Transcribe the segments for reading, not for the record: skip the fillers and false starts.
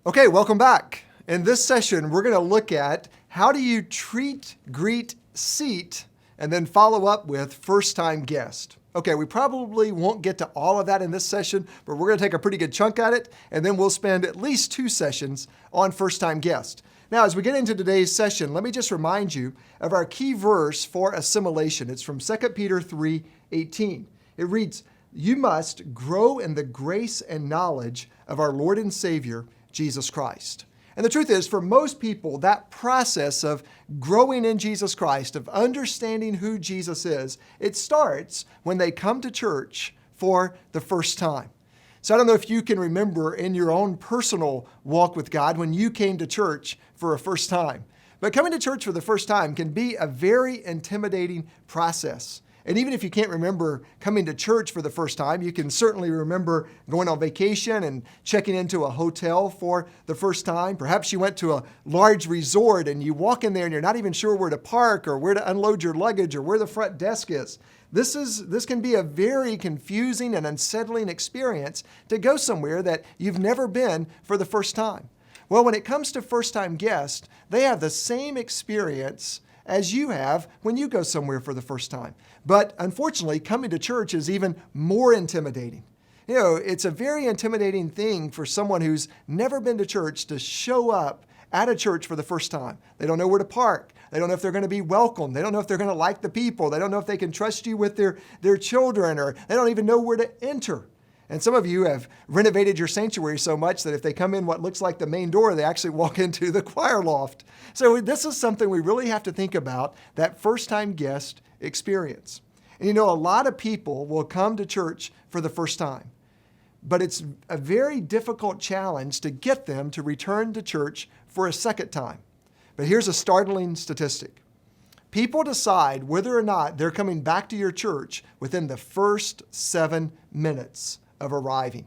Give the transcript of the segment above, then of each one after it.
Okay, welcome back. In this session, we're going to look at how do you treat, greet, seat, and then follow up with first-time guest. Okay, we probably won't get to all of that in this session, but we're going to take a pretty good chunk at it, and then we'll spend at least 2 sessions on first-time guest. Now, as we get into today's session, let me just remind you of our key verse for assimilation. It's from 2 Peter 3:18. It reads, "You must grow in the grace and knowledge of our Lord and Savior, Jesus Christ." And the truth is, for most people, that process of growing in Jesus Christ, of understanding who Jesus is, it starts when they come to church for the first time. So I don't know if you can remember in your own personal walk with God when you came to church for a first time. But coming to church for the first time can be a very intimidating process. And even if you can't remember coming to church for the first time, you can certainly remember going on vacation and checking into a hotel for the first time. Perhaps you went to a large resort and you walk in there and you're not even sure where to park or where to unload your luggage or where the front desk is. This can be a very confusing and unsettling experience to go somewhere that you've never been for the first time. Well, when it comes to first-time guests, they have the same experience as you have when you go somewhere for the first time. But unfortunately, coming to church is even more intimidating. You know, it's a very intimidating thing for someone who's never been to church to show up at a church for the first time. They don't know where to park. They don't know if they're going to be welcomed. They don't know if they're going to like the people. They don't know if they can trust you with their children, or they don't even know where to enter. And some of you have renovated your sanctuary so much that if they come in what looks like the main door, they actually walk into the choir loft. So this is something we really have to think about, that first-time guest experience. And you know, a lot of people will come to church for the first time, but it's a very difficult challenge to get them to return to church for a second time. But here's a startling statistic. People decide whether or not they're coming back to your church within the first 7 minutes of arriving.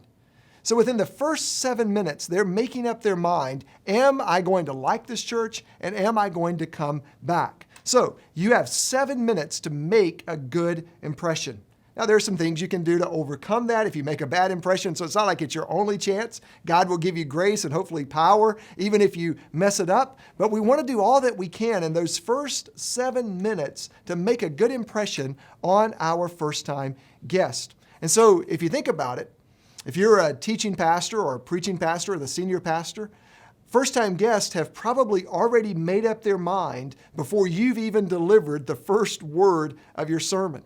So within the first 7 minutes, they're making up their mind, am I going to like this church and am I going to come back? So you have 7 minutes to make a good impression. Now, there are some things you can do to overcome that if you make a bad impression, so it's not like it's your only chance. God will give you grace and hopefully power, even if you mess it up. But we want to do all that we can in those first 7 minutes to make a good impression on our first-time guest. And so if you think about it, if you're a teaching pastor or a preaching pastor or the senior pastor, first-time guests have probably already made up their mind before you've even delivered the first word of your sermon.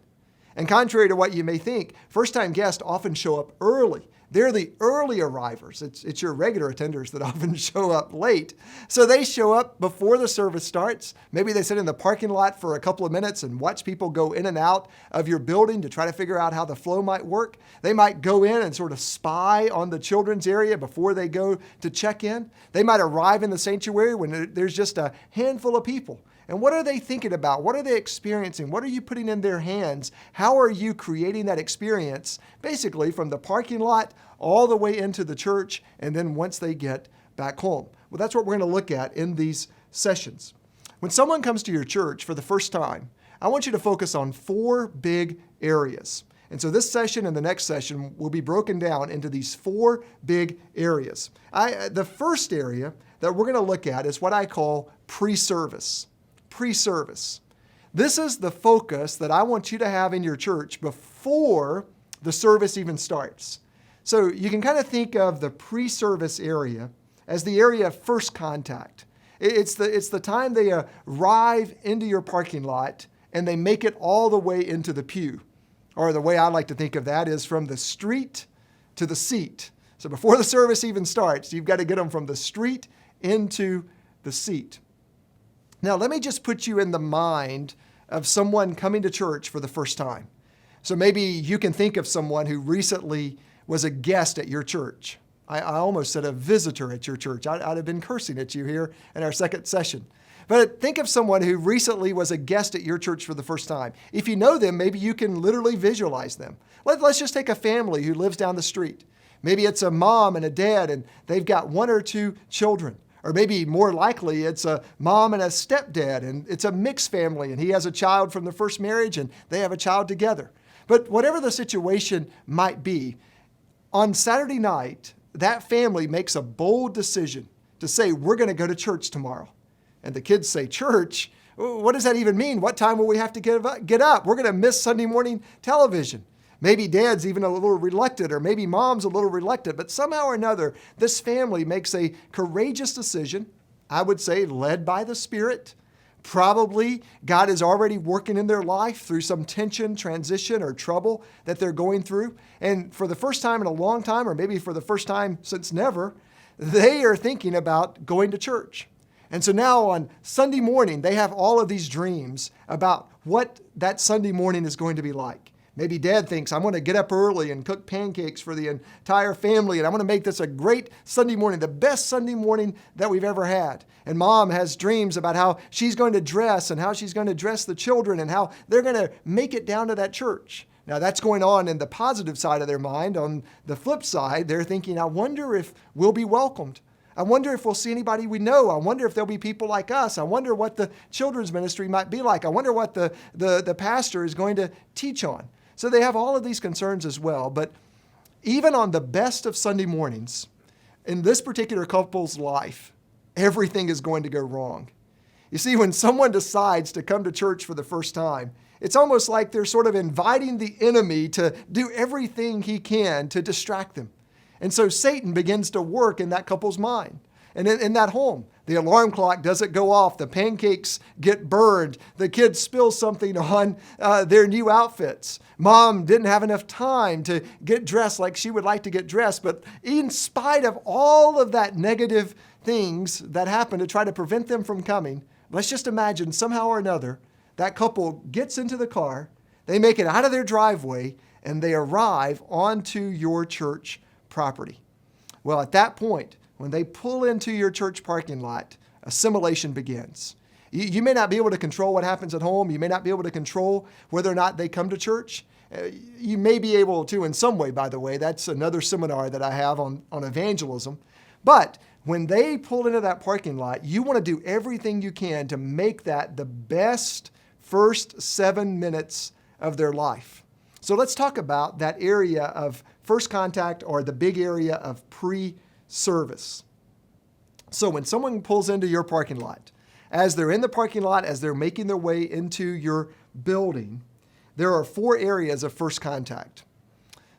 And contrary to what you may think, first-time guests often show up early. They're the early arrivers. It's your regular attenders that often show up late. So they show up before the service starts. Maybe they sit in the parking lot for a couple of minutes and watch people go in and out of your building to try to figure out how the flow might work. They might go in and sort of spy on the children's area before they go to check in. They might arrive in the sanctuary when there's just a handful of people. And what are they thinking about? What are they experiencing? What are you putting in their hands? How are you creating that experience, basically from the parking lot all the way into the church, and then once they get back home? Well, that's what we're going to look at in these sessions. When someone comes to your church for the first time, I want you to focus on 4 big areas. And so this session and the next session will be broken down into these 4 big areas. The first area that we're going to look at is what I call pre-service. Pre-service. This is the focus that I want you to have in your church before the service even starts. So you can kind of think of the pre-service area as the area of first contact. It's the time they arrive into your parking lot and they make it all the way into the pew. Or the way I like to think of that is from the street to the seat. So before the service even starts, you've got to get them from the street into the seat. Now, let me just put you in the mind of someone coming to church for the first time. So maybe you can think of someone who recently was a guest at your church. I almost said a visitor at your church. I'd have been cursing at you here in our second session. But think of someone who recently was a guest at your church for the first time. If you know them, maybe you can literally visualize them. Let's just take a family who lives down the street. Maybe it's a mom and a dad, and they've got 1 or 2 children. Or maybe more likely, it's a mom and a stepdad, and it's a mixed family, and he has a child from the first marriage, and they have a child together. But whatever the situation might be, on Saturday night, that family makes a bold decision to say, we're going to go to church tomorrow. And the kids say, church? What does that even mean? What time will we have to get up? We're going to miss Sunday morning television. Maybe dad's even a little reluctant, or maybe mom's a little reluctant, but somehow or another, this family makes a courageous decision, I would say led by the Spirit. Probably God is already working in their life through some tension, transition, or trouble that they're going through. And for the first time in a long time, or maybe for the first time since never, they are thinking about going to church. And so now on Sunday morning, they have all of these dreams about what that Sunday morning is going to be like. Maybe dad thinks, I'm going to get up early and cook pancakes for the entire family, and I'm going to make this a great Sunday morning, the best Sunday morning that we've ever had. And mom has dreams about how she's going to dress and how she's going to dress the children and how they're going to make it down to that church. Now, that's going on in the positive side of their mind. On the flip side, they're thinking, I wonder if we'll be welcomed. I wonder if we'll see anybody we know. I wonder if there'll be people like us. I wonder what the children's ministry might be like. I wonder what the pastor is going to teach on. So they have all of these concerns as well. But even on the best of Sunday mornings, in this particular couple's life, everything is going to go wrong. You see, when someone decides to come to church for the first time, it's almost like they're sort of inviting the enemy to do everything he can to distract them. And so Satan begins to work in that couple's mind. And in that home, the alarm clock doesn't go off. The pancakes get burned. The kids spill something on their new outfits. Mom didn't have enough time to get dressed like she would like to get dressed. But in spite of all of that negative things that happen to try to prevent them from coming, let's just imagine somehow or another, that couple gets into the car, they make it out of their driveway, and they arrive onto your church property. Well, at that point, when they pull into your church parking lot, assimilation begins. You may not be able to control what happens at home. You may not be able to control whether or not they come to church. You may be able to in some way, by the way. That's another seminar that I have on evangelism. But when they pull into that parking lot, you want to do everything you can to make that the best first 7 minutes of their life. So let's talk about that area of first contact, or the big area of pre-service. So when someone pulls into your parking lot, as they're in the parking lot, as they're making their way into your building, there are 4 areas of first contact.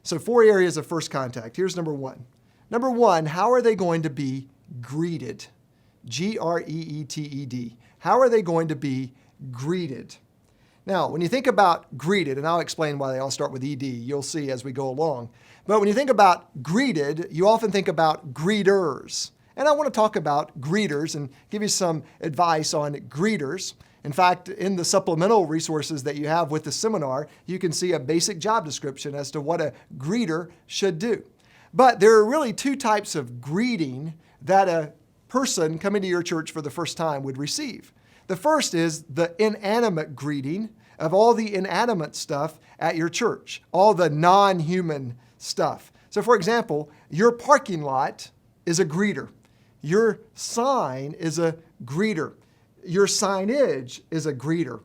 So 4 areas of first contact. Here's number 1. Number 1, how are they going to be greeted? Greeted. How are they going to be greeted? Now, when you think about greeted, and I'll explain why they all start with ED, you'll see as we go along. But when you think about greeted, you often think about greeters. And I want to talk about greeters and give you some advice on greeters. In fact, in the supplemental resources that you have with the seminar, you can see a basic job description as to what a greeter should do. But there are really 2 types of greeting that a person coming to your church for the first time would receive. The first is the inanimate greeting of all the inanimate stuff at your church, all the non-human stuff. So for example, your parking lot is a greeter. Your sign is a greeter. Your signage is a greeter.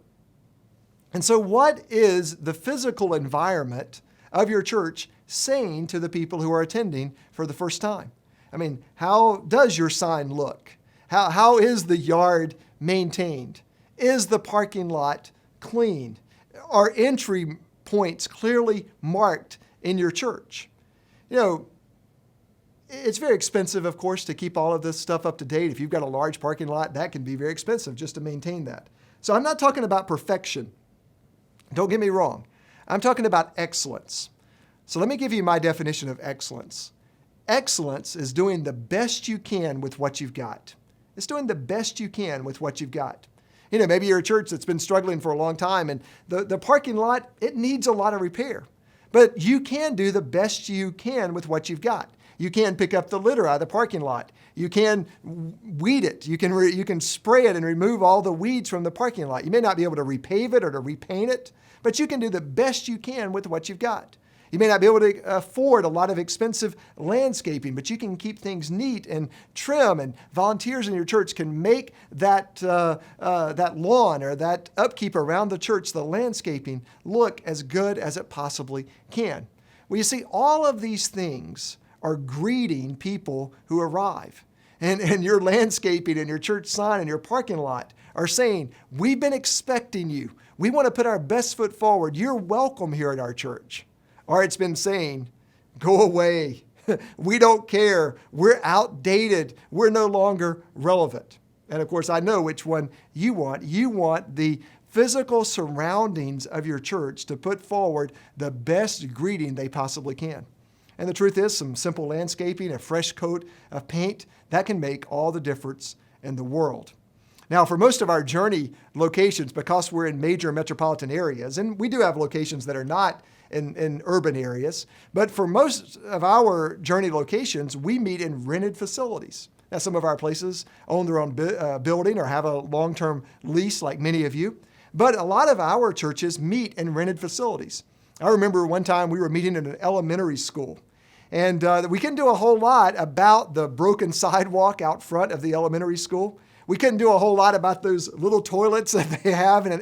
And so what is the physical environment of your church saying to the people who are attending for the first time? I mean, how does your sign look? How is the yard maintained? Is the parking lot clean? Are entry points clearly marked in your church? You know, it's very expensive, of course, to keep all of this stuff up to date. If you've got a large parking lot, that can be very expensive just to maintain that. So I'm not talking about perfection. Don't get me wrong. I'm talking about excellence. So let me give you my definition of excellence. Excellence is doing the best you can with what you've got. It's doing the best you can with what you've got. You know, maybe you're a church that's been struggling for a long time, and the parking lot, it needs a lot of repair. But you can do the best you can with what you've got. You can pick up the litter out of the parking lot. You can weed it. You can spray it and remove all the weeds from the parking lot. You may not be able to repave it or to repaint it, but you can do the best you can with what you've got. You may not be able to afford a lot of expensive landscaping, but you can keep things neat and trim, and volunteers in your church can make that lawn or that upkeep around the church, the landscaping, look as good as it possibly can. Well, you see, all of these things are greeting people who arrive. And your landscaping and your church sign and your parking lot are saying, we've been expecting you. We want to put our best foot forward. You're welcome here at our church. Or it's been saying, go away. We don't care. We're outdated. We're no longer relevant. And of course, I know which one you want. You want the physical surroundings of your church to put forward the best greeting they possibly can. And the truth is, some simple landscaping, a fresh coat of paint, that can make all the difference in the world. Now, for most of our Journey locations, because we're in major metropolitan areas, and we do have locations that are not in urban areas, but for most of our Journey locations, we meet in rented facilities. Now, some of our places own their own building or have a long-term lease like many of you, but a lot of our churches meet in rented facilities. I remember one time we were meeting in an elementary school, and we couldn't do a whole lot about the broken sidewalk out front of the elementary school. We couldn't do a whole lot about those little toilets that they have in an